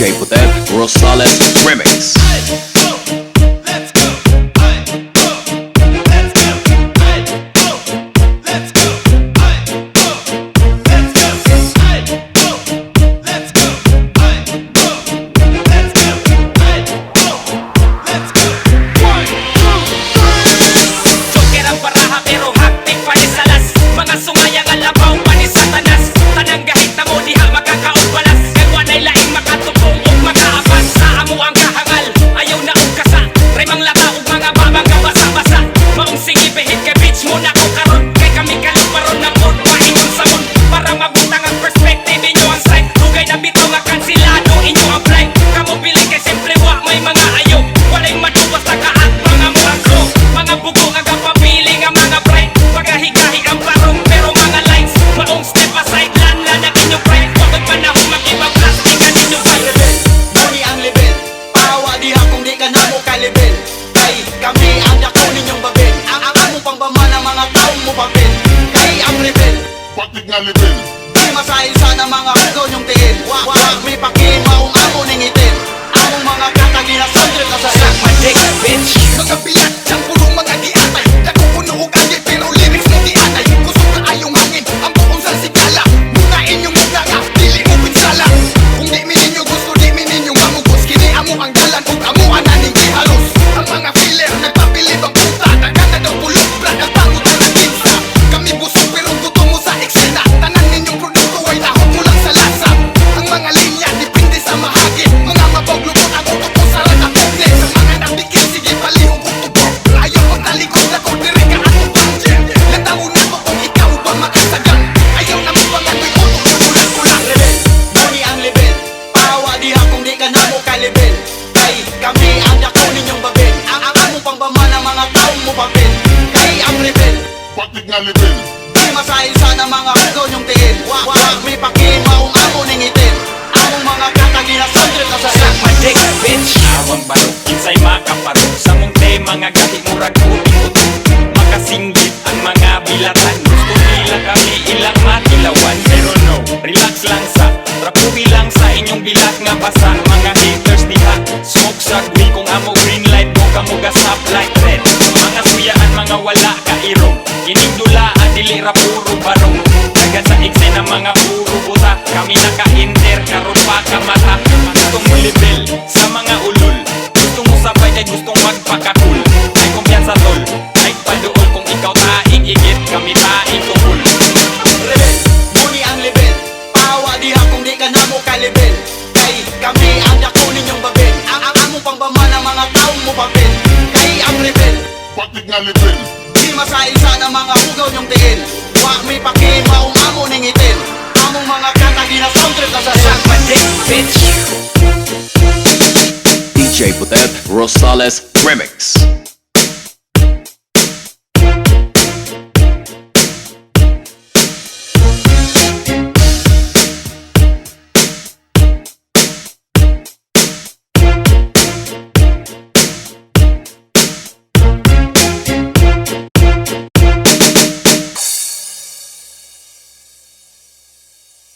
DJ Putet Rosales Remix. Bakit nga level? Di masahin sana mga hugaw niyong tiin. Wag may pakimaong amo ningitin. Among mga katagi na sandre ka sa sak my dick, bitch. Mga biyak, siyang puro mga giatay. Nakupuno o kagay pero lyrics mo di atay. Kusog na ayong hangin, ang buong sa sigala. Munain yung muna nga, dili mo pinsala. Kung di mininyo gusto, di mininyo mamugos. Kini amo ang dalan, kung amo ananing gihalos. Ang mga filler, nagpapilib ang puta. Dagan na daw pulot, brad, ang pangod na nagtinsa. Kami busog pero gutom mo sa eksena. Tanan ninyong produkto ay nahot mo lang sa lasa. Ang mga linya, dipindi sa mahagin. Mga mabaglubot ang utot sa ratapogne. Sa mga nabikil, sige palihong kutubo. Ayaw mo talikod na kung diri ka atong budget. Lataon na mo kung ikaw ba makasagang. Ayaw na mo pangano'y utot yung kulang-kulang. Rebel, muni ang level. Pahawa diha kung di ka na mo ka-level. Kay kami ang dako ninyong babel. Ang among pangbama ng mga taong mo papel. Kay ang rebel. Bakit nga level? Di masahin sana mga hugaw niyong tiin. Wag may pakimaong amo ningitin. Among mga katagi na sandre ka sa sak my dick, bitch. Awang barok, kinsay makaparok. Sa mong te, mga gahi murag uti-uti. Makasinggit ang mga bilatan. Gusto nila kami ilang matilawan. Pero no, relax lang sa trapuhi lang sa inyong bilat nga basa. Mga haters diha, smoke sa gwi. Kung amo green light mo, kamuga stop light red. Mga suyaan, mga wala kairong. Kining dulaan, dili ra puro barong. Dagan sa eksena, mga puro buta. Kami naka-inter, karon pa ka mata. Gustong mo level sa mga ulol. Gustong mo sabay kay gustong magpakakul. Ay kumpiyansa tol, ay paduol. Kung ikaw taing igit, kami taing tungkol. Rebel, muni ang level. Pahawa diha kung di ka na mo ka-level. Kay kami ang dako ninyong babel. Ang among pangbama ng mga taong mo papel. Kay ang rebel. Bakit nga level? Di masahin sana mga hugaw niyong tiin. Wag may pakimaong amo ningitin. Among mga katagi na sandre ka sa sak my dick, bitch. DJ Putet Rosales Remix.